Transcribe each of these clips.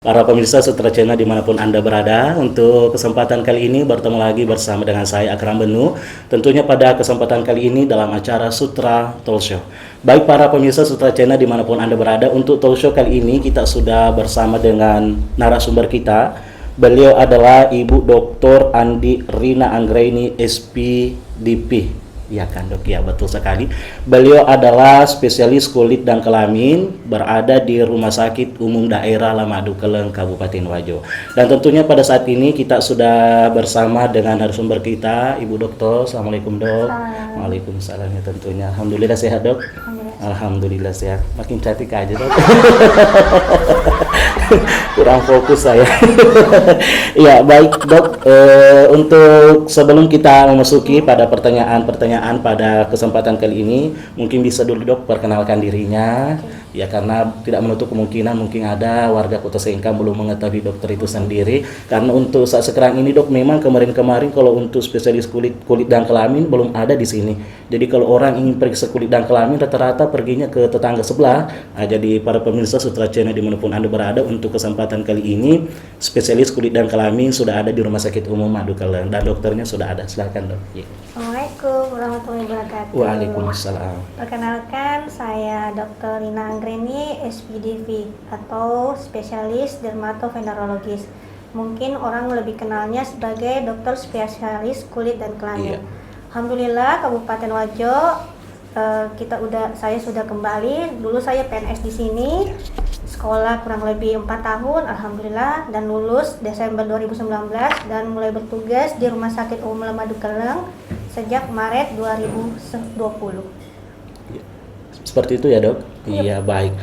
Para pemirsa Sutra Channel dimanapun Anda berada, untuk kesempatan kali ini bertemu lagi bersama dengan saya Akram Benu. Tentunya pada kesempatan kali ini dalam acara Sutra Talk Show. Baik para pemirsa Sutra Channel dimanapun Anda berada, untuk talk show kali ini kita sudah bersama dengan narasumber kita. Beliau adalah Ibu Dr. Andi Rina Anggraini SPDP. Ya kan dok, ya betul sekali. Beliau adalah spesialis kulit dan kelamin, berada di Rumah Sakit Umum Daerah Lamadu Keleng, Kabupaten Wajo. Dan tentunya pada saat ini kita sudah bersama dengan narasumber kita, Ibu Dokter. Assalamualaikum dok. Waalaikumsalam ya tentunya. Alhamdulillah sehat dok. Alhamdulillah sehat. Makin cantik aja dok. Kurang fokus saya. Ya baik dok, untuk sebelum kita memasuki pada pertanyaan-pertanyaan pada kesempatan kali ini, mungkin bisa dulu dok perkenalkan dirinya. Ya karena tidak menutup kemungkinan mungkin ada warga Kota Sengkang belum mengetahui dokter itu sendiri. Karena untuk saat sekarang ini dok, memang kemarin-kemarin kalau untuk spesialis kulit dan kelamin belum ada di sini. Jadi kalau orang ingin periksa kulit dan kelamin rata-rata perginya ke tetangga sebelah. Nah, jadi para pemirsa Sutra Channel dimanapun Anda berada, untuk kesempatan kali ini spesialis kulit dan kelamin sudah ada di Rumah Sakit Umum Madu Keleng dan dokternya sudah ada. Silakan dok. Ya. Assalamualaikum warahmatullahi wabarakatuh. Waalaikumsalam. Perkenalkan, saya Dr. Rina Anggraini SPDV atau spesialis dermatovenerologis. Mungkin orang lebih kenalnya sebagai dokter spesialis kulit dan kelamin. Iya. Alhamdulillah Kabupaten Wajo, saya sudah kembali. Dulu saya PNS di sini, sekolah kurang lebih 4 tahun, alhamdulillah, dan lulus Desember 2019 dan mulai bertugas di Rumah Sakit Umum Lamadu Keleng sejak Maret 2020. Seperti itu ya dok? Iya baik.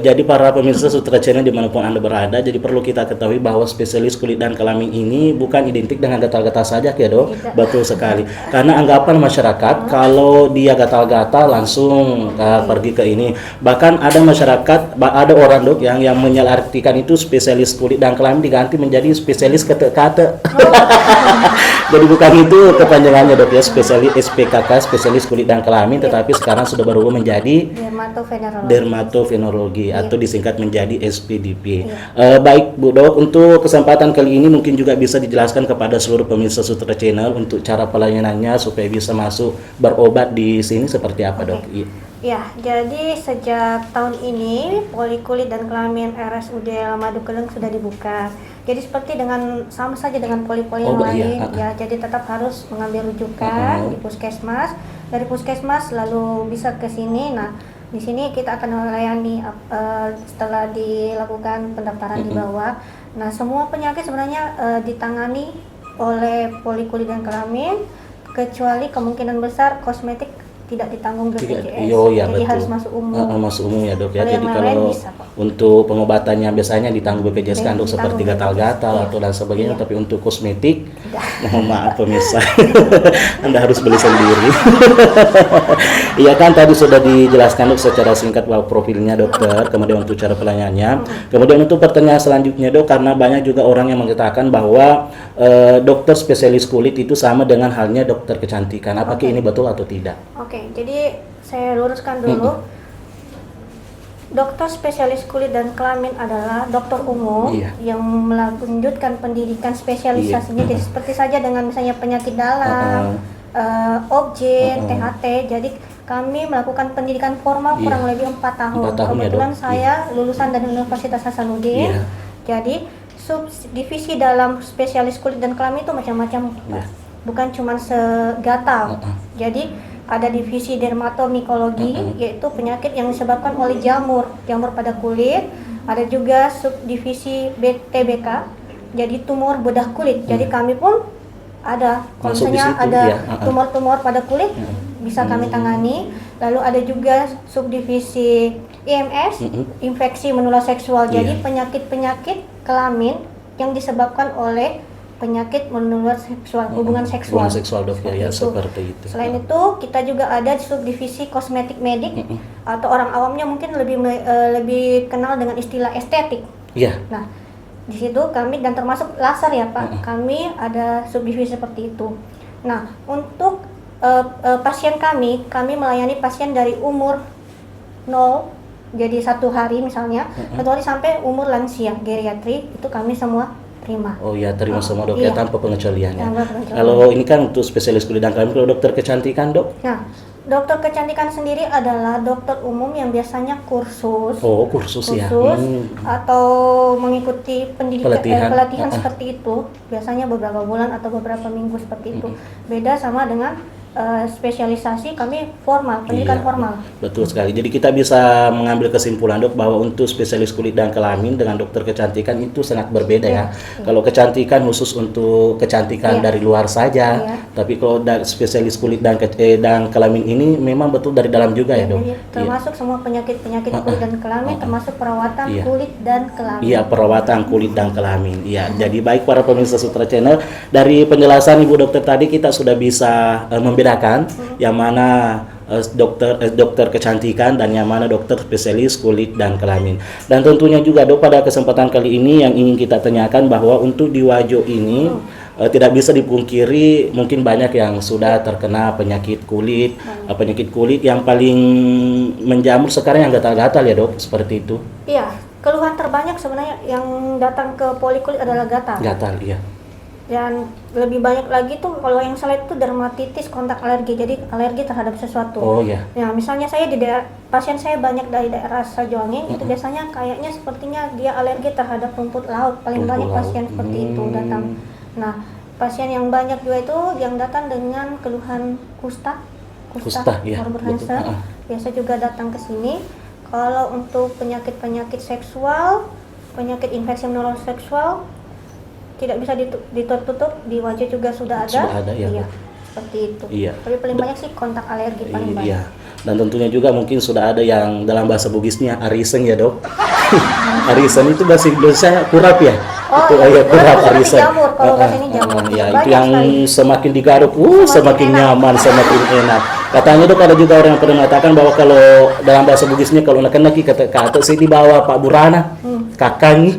Jadi para pemirsa Sutra Channel dimanapun Anda berada, jadi perlu kita ketahui bahwa spesialis kulit dan kelamin ini bukan identik dengan gatal-gatal saja ya dok. Tidak. Betul sekali. Karena anggapan masyarakat kalau dia gatal-gatal langsung pergi ke ini. Bahkan ada masyarakat, ada orang dok yang menyalartikan itu spesialis kulit dan kelamin diganti menjadi spesialis kate-kate. Jadi bukan itu kepanjangannya dok ya, spesialis SPKK, spesialis kulit dan kelamin, tetapi sekarang sudah berubah menjadi dermatovenerologi atau disingkat menjadi SPDP. Baik Bu Dok, untuk kesempatan kali ini mungkin juga bisa dijelaskan kepada seluruh pemirsa Sutra Channel untuk cara pelayanannya supaya bisa masuk berobat di sini seperti apa dok? Ya, jadi sejak tahun ini Polikulit dan Kelamin RSUD Lamadu Keleng sudah dibuka. Jadi seperti sama saja dengan poli-poli yang lain, ya. Jadi tetap harus mengambil rujukan di puskesmas. Dari puskesmas lalu bisa ke sini. Nah, di sini kita akan melayani setelah dilakukan pendaftaran di bawah. Nah, semua penyakit sebenarnya ditangani oleh Polikulit dan Kelamin, kecuali kemungkinan besar kosmetik tidak ditanggung BPJS. Ya, jadi betul. harus masuk umum. Masuk umum ya dok ya. Jadi kalau untuk pengobatannya biasanya ditanggung BPJS kan dok, seperti gatal-gatal atau dan sebagainya. Tapi untuk kosmetik, mohon maaf pemirsa, Anda harus beli sendiri. Iya kan tadi sudah dijelaskan dok secara singkat bahwa profilnya dokter, kemudian untuk cara pelayanannya. Kemudian untuk pertanyaan selanjutnya dok, karena banyak juga orang yang mengatakan bahwa dokter spesialis kulit itu sama dengan halnya dokter kecantikan. Apakah ini betul atau tidak? Oke, jadi saya luruskan dulu. Dokter spesialis kulit dan kelamin adalah dokter umum yang melanjutkan pendidikan spesialisasinya. Jadi seperti saja dengan misalnya penyakit dalam, objen, THT. Jadi kami melakukan pendidikan formal kurang lebih 4 tahun. Kebetulan saya lulusan dari Universitas Hasanuddin. Jadi subdivisi dalam spesialis kulit dan kelamin itu macam-macam, bukan cuma segatal. Jadi ada divisi dermatomikologi, yaitu penyakit yang disebabkan oleh jamur pada kulit. Ada juga subdivisi TBK, jadi tumor bedah kulit. Jadi kami pun ada, kalau misalnya ada tumor-tumor pada kulit, bisa kami tangani. Lalu ada juga subdivisi IMS, infeksi menular seksual. Jadi penyakit-penyakit kelamin yang disebabkan oleh penyakit menular seksual, hubungan seksual. Dok ya, seperti itu. Selain itu, kita juga ada subdivisi kosmetik medik, atau orang awamnya mungkin lebih kenal dengan istilah estetik. Nah, di situ kami, dan termasuk laser ya Pak, kami ada subdivisi seperti itu. Nah, untuk pasien kami melayani pasien dari umur 0 jadi 1 hari misalnya, 1 hari sampai umur lansia geriatri itu kami semua terima. Oh ya, terima semua dok ya, iya. tanpa pengecualian ya. Tanpa pengecualian. Kalau ini kan untuk spesialis kulit dan kelamin, kalau dokter kecantikan dok? Nah, dokter kecantikan sendiri adalah dokter umum yang biasanya kursus. Oh, kursus ya. Atau mengikuti pelatihan seperti itu. Biasanya beberapa bulan atau beberapa minggu seperti itu. Beda sama dengan spesialisasi kami formal, pendidikan formal. Betul sekali. Jadi kita bisa mengambil kesimpulan dok bahwa untuk spesialis kulit dan kelamin dengan dokter kecantikan itu sangat berbeda ya. Kalau kecantikan khusus untuk kecantikan dari luar saja, tapi kalau spesialis kulit dan kelamin ini memang betul dari dalam juga ya dok. Termasuk semua penyakit-penyakit kulit dan kelamin, termasuk perawatan kulit dan kelamin. Iya, perawatan kulit dan kelamin. Iya. Jadi baik para pemirsa Sutra Channel, dari penjelasan Ibu Dokter tadi kita sudah bisa membedakan yang mana dokter kecantikan dan yang mana dokter spesialis kulit dan kelamin. Dan tentunya juga dok, pada kesempatan kali ini yang ingin kita tanyakan bahwa untuk di Wajo ini tidak bisa dipungkiri mungkin banyak yang sudah terkena penyakit kulit. Penyakit kulit yang paling menjamur sekarang yang gatal-gatal ya dok, seperti itu. Iya, keluhan terbanyak sebenarnya yang datang ke polikulit adalah gatal. Gatal, iya. Dan lebih banyak lagi tuh kalau yang saya itu dermatitis, kontak alergi, jadi alergi terhadap sesuatu. Oh ya. Nah, misalnya saya di pasien saya banyak dari daerah Sajuangin, itu biasanya kayaknya sepertinya dia alergi terhadap rumput laut. Paling banyak pasien seperti itu datang. Nah, pasien yang banyak juga itu yang datang dengan keluhan kusta ya, Hansen, biasa juga datang ke sini. Kalau untuk penyakit-penyakit seksual, penyakit infeksi menular seksual tidak bisa ditutup, di wajah juga sudah ada ya. Iya, seperti itu. Iya. Tapi paling banyak sih kontak alergi paling banyak. Iya. Dan tentunya juga mungkin sudah ada yang dalam bahasa Bugisnya arisen ya dok. Arisen itu bahasa kurap ya. Oh itu, kurap arisen. Jamur, kalau bahasa ini jamur. Ya, itu yang semakin digaruk, semakin nyaman, semakin enak. Katanya dok, ada juga orang yang pernah mengatakan bahwa kalau dalam bahasa Bugisnya kalau nak kata sih di bawah Pak Burana, kakang.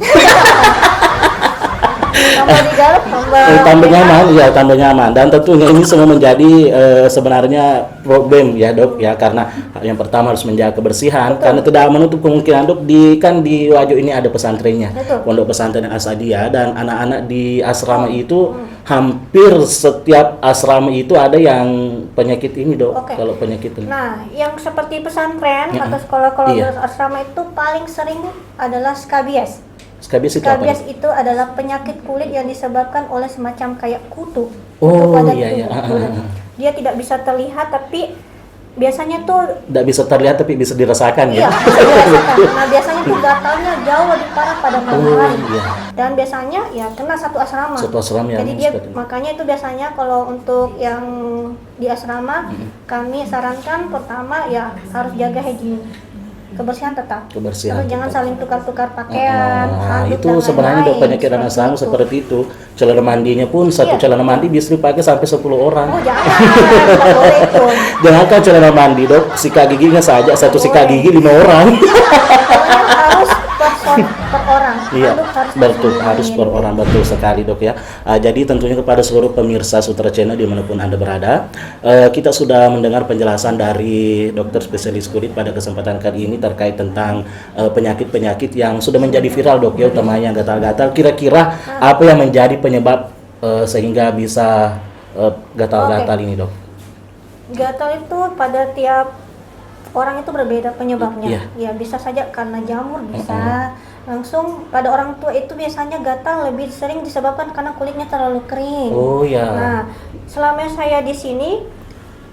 Tambah nyaman, ya tambah nyaman. Dan tentunya ini semua menjadi sebenarnya problem ya dok ya, karena yang pertama harus menjaga kebersihan. Karena tidak menutup kemungkinan dok, di Wajo ini ada pesantrennya, pondok pesantren Asadia, dan anak-anak di asrama itu hampir setiap asrama itu ada yang penyakit ini dok. Kalau penyakit ini. Nah, yang seperti pesantren atau sekolah-sekolah asrama itu paling sering adalah skabies. Skabies itu adalah penyakit kulit yang disebabkan oleh semacam kayak kutu. Pada tubuh. Dia tidak bisa terlihat, tapi biasanya tuh tidak bisa terlihat tapi bisa dirasakan ya. Bisa dirasakan. Nah, biasanya tuh gatalnya jauh lebih parah pada malam hari. Dan biasanya ya kena satu asrama. Jadi dia makanya itu biasanya kalau untuk yang di asrama kami sarankan pertama ya harus jaga hygiene. Kebersihan tetap. Terus jangan saling tukar-tukar pakaian. Itu sebenarnya dok, penyakit anak asrama seperti itu. Celana mandinya pun satu celana mandi bisa dipakai sampai 10 orang. Oh jangan itu. Jangan kan celana mandi dok, sikat giginya saja satu sikat gigi 5 orang. Harus per orang. Iya, betul, harus per orang, betul sekali dok ya. Jadi tentunya kepada seluruh pemirsa Sutra Channel dimanapun Anda berada, kita sudah mendengar penjelasan dari dokter spesialis kulit pada kesempatan kali ini terkait tentang penyakit-penyakit yang sudah menjadi viral dok ya, utamanya gatal-gatal. Kira-kira apa yang menjadi penyebab sehingga bisa gatal-gatal ini dok? Gatal itu pada tiap orang itu berbeda penyebabnya. Ya bisa saja karena jamur, bisa langsung pada orang tua itu biasanya gatal lebih sering disebabkan karena kulitnya terlalu kering. Nah, selama saya di sini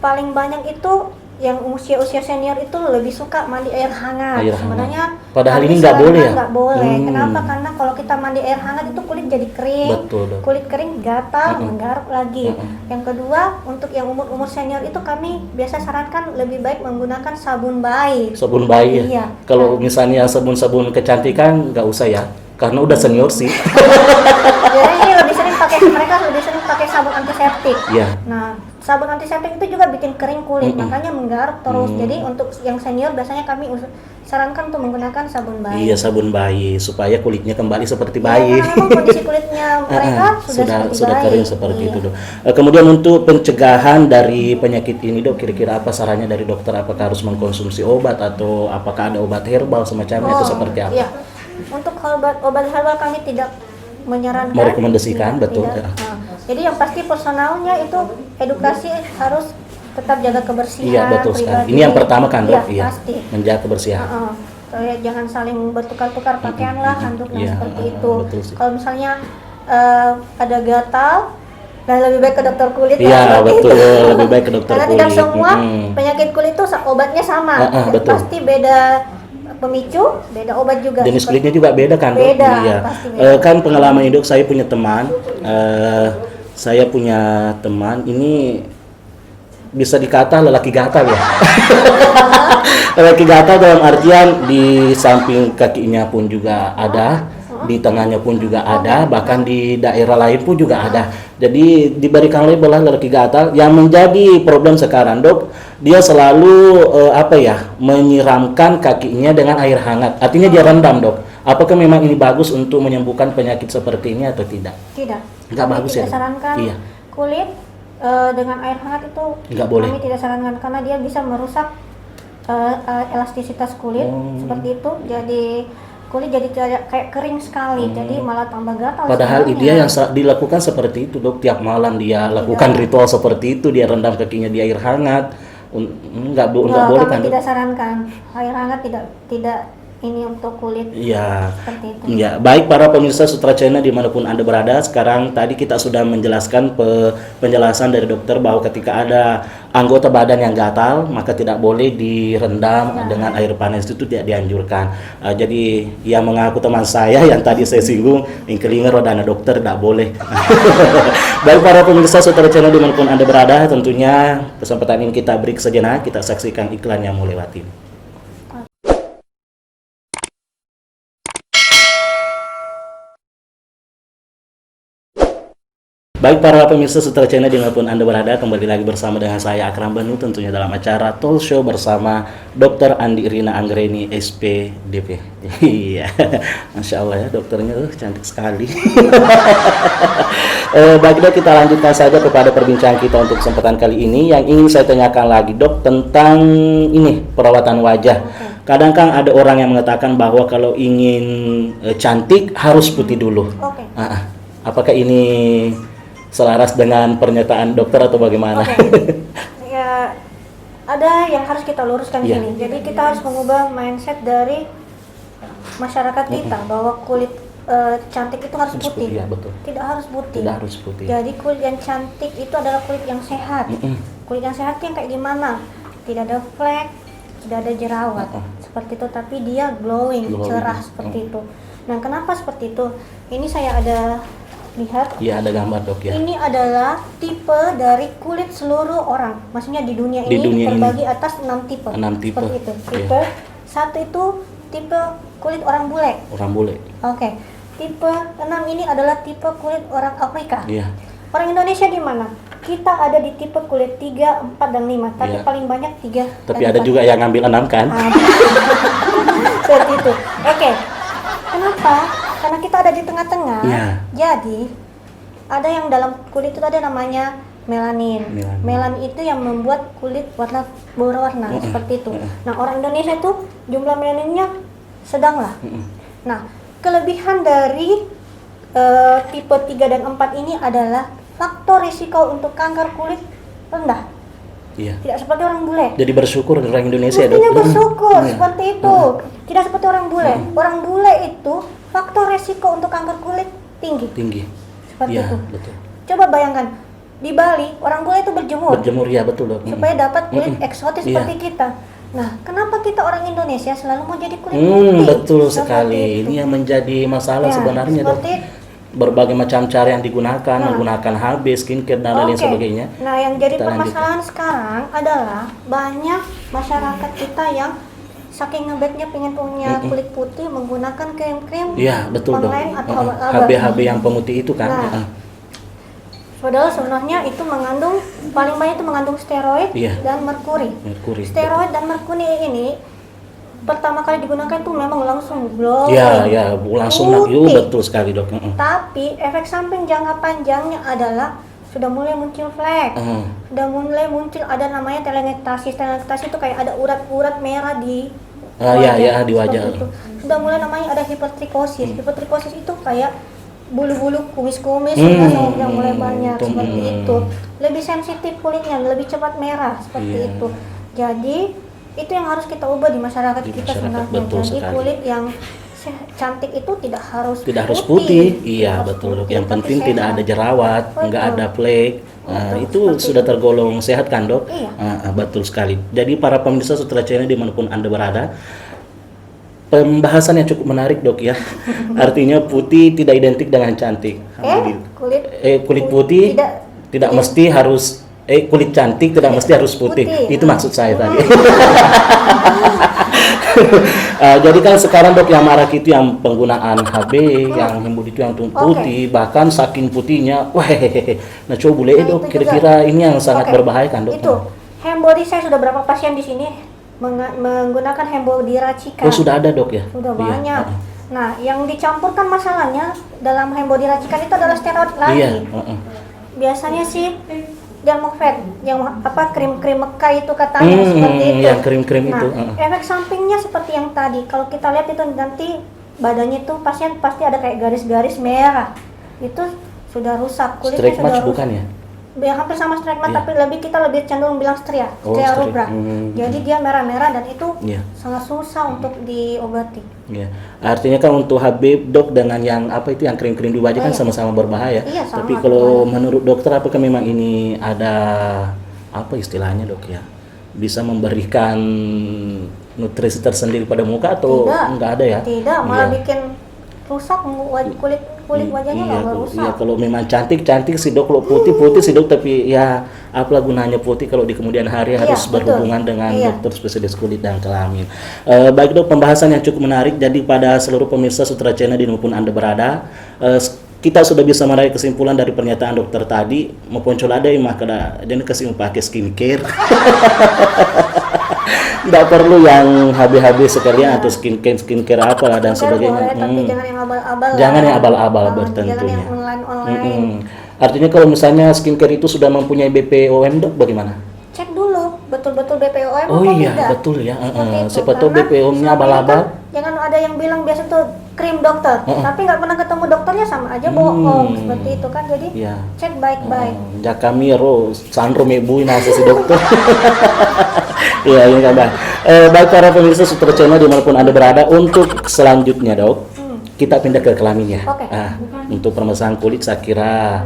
paling banyak itu yang usia-usia senior itu lebih suka mandi air hangat. Sebenarnya padahal ini nggak boleh ya? Nggak boleh. Kenapa? Karena kalau kita mandi air hangat itu kulit jadi kering. Kulit kering, gatal, menggaruk lagi. Yang kedua, untuk yang umur senior itu kami biasa sarankan lebih baik menggunakan sabun bayi. Sabun bayi ya? Kalau misalnya sabun-sabun kecantikan nggak usah ya? Karena udah senior sih. Jadi mereka lebih sering pakai sabun antiseptik. Nah, sabun antiseptik itu juga bikin kering kulit, makanya menggaruk terus. Jadi untuk yang senior biasanya kami sarankan untuk menggunakan sabun bayi. Iya, sabun bayi supaya kulitnya kembali seperti Iya, bayi. karena memang kondisi kulitnya mereka sudah bayi. kering seperti Iya. itu, Dok. Kemudian untuk pencegahan dari penyakit ini, Dok, kira-kira apa sarannya dari dokter? Apakah harus mengkonsumsi obat atau apakah ada obat herbal semacamnya atau seperti apa? Iya. Untuk obat herbal kami tidak menyarankan, Merekomendasikan, tidak, betul. tidak. Nah, jadi yang pasti personalnya itu edukasi harus tetap jaga kebersihan. Iya, betul sekali. pribadi. Ini yang pertama kan, Dok? Iya, pasti. Menjaga kebersihan. Kayak jangan saling bertukar-tukar pakaian lah, handuk dan Iya, seperti itu. betul sih. Kalau misalnya ada gatal, dan lebih baik ke dokter kulit. Iya, seperti betul. itu. Lebih baik ke dokter Karena kulit. tidak semua penyakit kulit itu obatnya sama. Betul. Pasti beda pemicu, beda obat juga. Jenis kulitnya juga beda kan, Dok? Beda, Iya. pasti beda. Kan pengalaman hidup saya punya teman, ini bisa dikata lelaki gatal ya. Lelaki gatal dalam artian di samping kakinya pun juga ada, di tengahnya pun juga ada, bahkan di daerah lain pun juga ada. Jadi diberikan label lah lelaki gatal. Yang menjadi problem sekarang, Dok, dia selalu menyiramkan kakinya dengan air hangat. Artinya dia rendam, Dok. Apakah memang ini bagus untuk menyembuhkan penyakit seperti ini atau tidak? Tidak. Nggak Kami bagus tidak ya? sarankan Iya. kulit dengan air hangat itu Nggak boleh. Kami tidak sarankan karena dia bisa merusak elastisitas kulit seperti itu. Jadi kulit jadi kayak kering sekali, jadi malah tambah gatal. Padahal sebenarnya. dia yang dilakukan seperti itu, Dok. Tiap malam dia lakukan ritual seperti itu, dia rendam kakinya di air hangat. Nggak boleh kami kan, Dok? tidak sarankan air hangat, tidak ini untuk kulit. Iya. Seperti itu. Ya, baik para pemirsa Sutra Channel dimanapun Anda berada. Sekarang tadi kita sudah menjelaskan penjelasan dari dokter bahwa ketika ada anggota badan yang gatal, maka tidak boleh direndam dengan air panas, itu tidak dianjurkan. Jadi yang mengaku teman saya yang tadi saya singgung, ingkelinger rodana dokter tidak boleh. Baik para pemirsa Sutra Channel dimanapun Anda berada, tentunya kesempatan ini kita break sejenak, kita saksikan iklan yang melewati. Baik para pemirsa Sutra Channel dimanapun Anda berada, kembali lagi bersama dengan saya Akram Banu, tentunya dalam acara Talk Show bersama Dr. Andi Irina Anggreni SPDP. Iya, Masya Allah ya, dokternya cantik sekali. Baik Dok, kita lanjutkan saja kepada perbincangan kita untuk kesempatan kali ini. Yang ingin saya tanyakan lagi, Dok, tentang ini perawatan wajah. Kadang kan ada orang yang mengatakan bahwa kalau ingin cantik harus putih dulu. Apakah ini selaras dengan pernyataan dokter atau bagaimana? Ya, ada yang harus kita luruskan di sini. Jadi kita harus mengubah mindset dari masyarakat kita bahwa kulit cantik itu harus putih. Ya, betul. Tidak harus putih. Tidak harus putih. Jadi kulit yang cantik itu adalah kulit yang sehat. Kulit yang sehat yang kayak gimana? Tidak ada flek, tidak ada jerawat. Seperti itu, tapi dia glowing. Cerah seperti itu. Nah, kenapa seperti itu? Ini saya ada lihat. Iya, ada gambar, Dok, ya. Ini adalah tipe dari kulit seluruh orang. Maksudnya di dunia ini terbagi atas 6 tipe. 6 tipe. Seperti itu. Tipe 1 itu tipe kulit orang bule. Orang bule. Oke. Tipe 6 ini adalah tipe kulit orang Afrika. Iya. Orang Indonesia di mana? Kita ada di tipe kulit 3, 4 dan 5, tapi paling banyak 3. Tapi ada 4. Juga yang ngambil 6 kan? Seperti itu. Oke. Kenapa? Karena kita ada di tengah-tengah. Jadi ada yang dalam kulit itu ada namanya melanin. Melanin itu yang membuat kulit warna berwarna seperti itu. Nah, orang Indonesia itu jumlah melaninnya sedang lah. Nah, kelebihan dari tipe 3 dan 4 ini adalah faktor risiko untuk kanker kulit rendah. Tidak seperti orang bule. Jadi bersyukur orang Indonesia. Mestinya bersyukur seperti itu. Tidak seperti orang bule. Orang bule itu faktor resiko untuk kanker kulit tinggi. Seperti itu. Betul. Coba bayangkan di Bali orang bule itu berjemur. Ya, betul, Dok. Supaya dapat kulit eksotis seperti kita. Nah, kenapa kita orang Indonesia selalu mau jadi kulit putih? Betul sekali. Ini yang menjadi masalah sebenarnya, Dok. Berbagai macam cara yang digunakan, menggunakan HB, skincare dan lain sebagainya. Nah, yang jadi permasalahan sekarang adalah banyak masyarakat kita yang saking ngebetnya pengen punya kulit putih menggunakan krim-krim betul, Dok. online atau HB yang pemutih itu kan. Padahal sebenarnya itu mengandung, paling banyak itu mengandung steroid dan merkuri. Steroid dan merkuri ini pertama kali digunakan itu memang langsung glow. Iya, langsung betul sekali dok. Tapi efek samping jangka panjangnya adalah sudah mulai muncul flek, sudah mulai muncul ada namanya telangiectasis. Telangiectasis itu kayak ada urat-urat merah di wajah, di wajah. Sudah mulai namanya ada hipertrikosis. Hipertrikosis itu kayak bulu-bulu kumis-kumis yang mulai banyak seperti itu. Lebih sensitif kulitnya, lebih cepat merah seperti itu. Jadi itu yang harus kita ubah di masyarakat kita sebenarnya. Jadi kulit yang cantik itu tidak harus putih. Iya betul dok. Yang penting tidak ada jerawat, nggak ada flek. Itu sudah tergolong sehat kan dok? Iya. Betul sekali. Jadi para pemirsa Sutra Channel dimanapun Anda berada, pembahasan yang cukup menarik dok ya. Artinya putih tidak identik dengan cantik. Kulit putih tidak mesti harus kulit cantik tidak mesti harus putih. Itu maksud saya tadi. Jadi kan sekarang dok yang marak itu yang penggunaan HB, yang hembody itu yang putih, bahkan saking putihnya, nah coba boleh dok, kira-kira ini yang sangat berbahaya kan dok? Itu hembody saya sudah berapa pasien di sini menggunakan hembody racikan. Oh sudah ada dok ya? Sudah banyak. Nah yang dicampurkan masalahnya dalam hembody racikan itu adalah steroid lagi. Biasanya sih Dermovet yang krim-krim Mekah itu katanya seperti itu. Yang krim-krim itu. Efek sampingnya seperti yang tadi. Kalau kita lihat itu nanti badannya itu pasien pasti ada kayak garis-garis merah. Itu sudah rusak, kulitnya sudah rusak. Bukan ya? Hampir sama strike match, tapi kita lebih cenderung bilang stria rubra. Jadi dia merah-merah dan itu sangat susah untuk diobati. Artinya kan untuk HB dok dengan yang itu yang krim-krim di wajah kan sama-sama berbahaya. Tapi kalau menurut dokter apakah memang ini ada istilahnya dok ya? Bisa memberikan nutrisi tersendiri pada muka atau enggak ada ya? Tidak, malah bikin rusak kulit wajahnya nggak rusak. Iya, kalau memang cantik sih dok, kalau putih sih dok, tapi ya apalah gunanya putih kalau di kemudian hari harus berhubungan dengan dokter spesialis kulit dan kelamin. Baik dok, pembahasan yang cukup menarik. Jadi pada seluruh pemirsa Sutra Channel dimanapun Anda berada, kita sudah bisa menarik kesimpulan dari pernyataan dokter tadi. Maupun ada yang jadi kasih pakai skincare. Tidak perlu yang HB sekalian atau skincare apalah dan sebagainya. Tapi jangan yang abal-abal. Jangan yang abal-abal tentunya. Jangan yang online. Artinya kalau misalnya skincare itu sudah mempunyai BPOM dok, bagaimana? Cek dulu betul-betul BPOM. Oh iya tidak. Betul ya. Siapa tahu BPOM-nya abal-abal. Jangan ada yang bilang biasa tuh krim dokter, tapi nggak pernah ketemu dokternya, sama aja bohong seperti itu kan. Jadi cek baik-baik. Ya kami Sandro mebu nasi si dokter. Iya ini kan baik para pemirsa Sutra Channel dimanapun Anda berada, untuk selanjutnya dok kita pindah ke kelamin ya. Untuk permasalahan kulit saya kira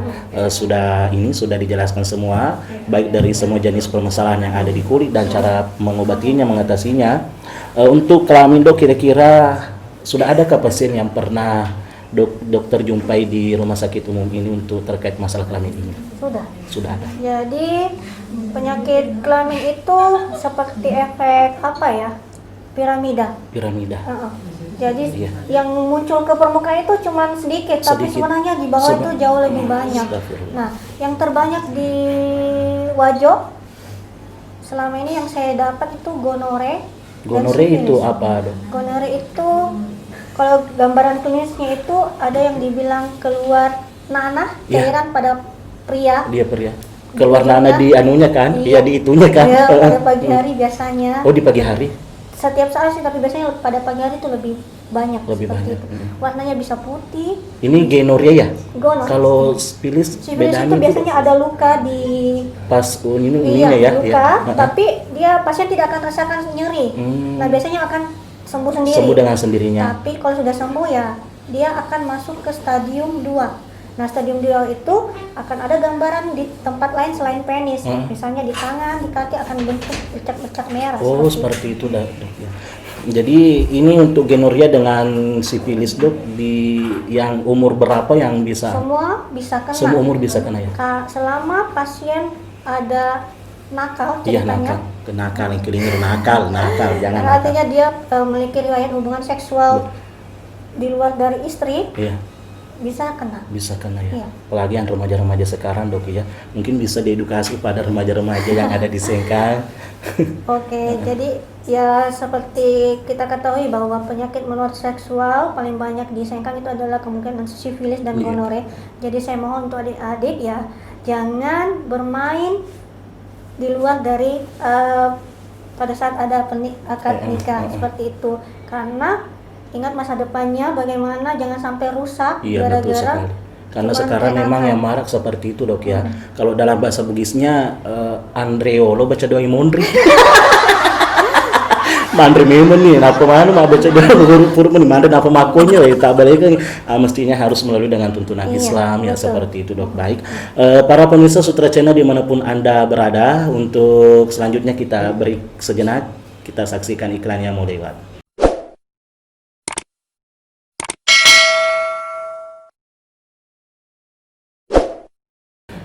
sudah dijelaskan semua, baik dari semua jenis permasalahan yang ada di kulit dan cara mengobatinya, mengatasinya. Untuk kelamin dok, kira-kira sudah adakah pasien yang pernah dokter jumpai di rumah sakit umum ini untuk terkait masalah kelamin ini? Sudah ada. Jadi penyakit kelamin itu seperti efek piramida. Jadi yang muncul ke permukaan itu cuma sedikit, tapi sebenarnya di bawah itu jauh lebih banyak. Nah, yang terbanyak di Wajo selama ini yang saya dapat itu gonore. Gonore itu apa dok? Gonore itu kalau gambaran klinisnya itu ada yang dibilang keluar nanah cairan pada pria. Dia pria. Keluar nanah di anunya kan? Iya di itunya kan? Iya, pada pagi hari biasanya. Oh di pagi hari? Setiap saat sih, tapi biasanya pada pagi hari itu lebih banyak. Banyak. Itu. Warnanya bisa putih. Ini gonorrhea ya? Gonorrhea. Kalau sifilis bedanya itu biasanya ada luka di pas ininya ya. Luka, tapi dia pasien tidak akan rasakan nyeri. Nah, biasanya akan sembuh sendiri. Sembuh dengan sendirinya. Tapi kalau sudah sembuh ya, dia akan masuk ke stadium 2. Nah, stadium 2 itu akan ada gambaran di tempat lain selain penis. Misalnya di tangan, di kaki akan bentuk bercak-bercak merah. Oh, seperti itu dok. Jadi ini untuk gonorrhea dengan sifilis dok, di yang umur berapa yang bisa? Semua bisa kena. Semua umur bisa kena ya? Selama pasien ada nakal ceritanya. Iya, nakal, yang keliru nakal, jangan. Artinya dia memiliki riwayat hubungan seksual di luar dari istri. Iya. bisa kena. Bisa kena ya. Iya. Apalagi yang remaja-remaja sekarang dok ya. Mungkin bisa diedukasi pada remaja-remaja yang ada di Sengkang. Oke, jadi ya seperti kita ketahui bahwa penyakit menular seksual paling banyak di Sengkang itu adalah kemungkinan sifilis dan Iya. gonore. Jadi saya mohon untuk adik-adik ya jangan bermain di luar dari pada saat ada akad nikah seperti itu, karena ingat masa depannya bagaimana, jangan sampai rusak Iya, betul gara-gara sekali. Karena cuman sekarang memang enakan. yang marak seperti itu dok ya. Kalau dalam bahasa Bugisnya Andreolo baca doa mondri. Mandri memang nih, apa mana mau baca doa huruf-huruf nih, mandri apa makonya ya, tak balik kan mestinya harus melalui dengan tuntunan Iya, Islam ya, betul. seperti itu dok. Baik, para pemirsa Sutra Channel dimanapun anda berada, untuk selanjutnya kita beri sejenak, kita saksikan iklan yang mau lewat.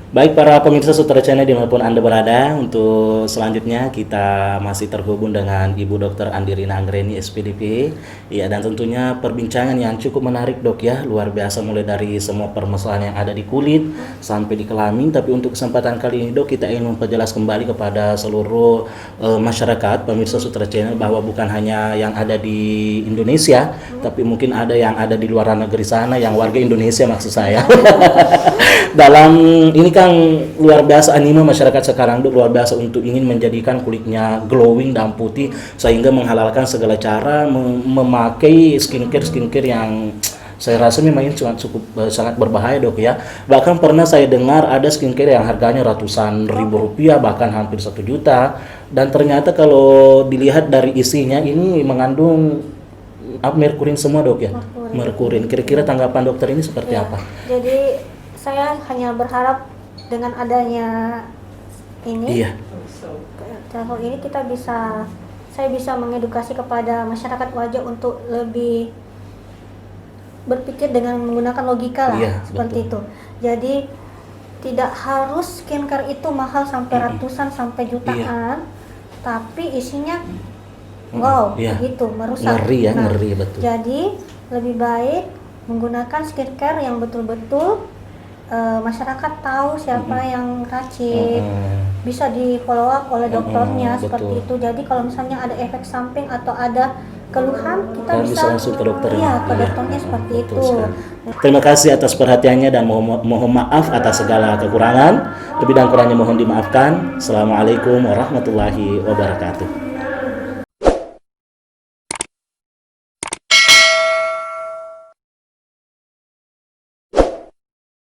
Baik para pemirsa Sutra Channel dimanapun anda berada, untuk selanjutnya kita masih terhubung dengan Ibu Dr. Andirina Anggreni SPDP. Ya, dan tentunya perbincangan yang cukup menarik dok ya, luar biasa, mulai dari semua permasalahan yang ada di kulit sampai di kelamin. Tapi untuk kesempatan kali ini dok, kita ingin memperjelas kembali kepada seluruh masyarakat pemirsa Sutra Channel bahwa bukan hanya yang ada di Indonesia, tapi mungkin ada yang ada di luar negeri sana, yang warga Indonesia maksud saya. Dalam ini kan luar biasa anime masyarakat sekarang dok, luar biasa untuk ingin menjadikan kulitnya glowing dan putih, sehingga menghalalkan segala cara memakai skincare yang saya rasa memang ini cukup sangat berbahaya dok ya. Bahkan pernah saya dengar ada skincare yang harganya ratusan ribu rupiah, bahkan hampir 1 juta, dan ternyata kalau dilihat dari isinya ini mengandung merkurin semua dok ya. Merkurin. Kira-kira tanggapan dokter ini seperti Ya, apa? jadi saya hanya berharap dengan adanya ini, Iya. channel ini saya bisa mengedukasi kepada masyarakat wajah untuk lebih berpikir dengan menggunakan logika lah, Iya, seperti betul. itu. Jadi tidak harus skincare itu mahal sampai ratusan sampai jutaan, tapi isinya wow, Iya. begitu merusak. Ngeri ya, ngeri, betul. Jadi lebih baik menggunakan skincare yang betul-betul masyarakat tahu siapa yang racik, bisa di follow up oleh dokternya, seperti betul. itu. Jadi kalau misalnya ada efek samping atau ada keluhan, kita Kita bisa bisa langsung ke dokter. iya, ke dokternya seperti betul itu. sekali. Terima kasih atas perhatiannya dan mohon maaf atas segala kekurangan. Lebih dan kurangnya mohon dimaafkan. Assalamualaikum warahmatullahi wabarakatuh.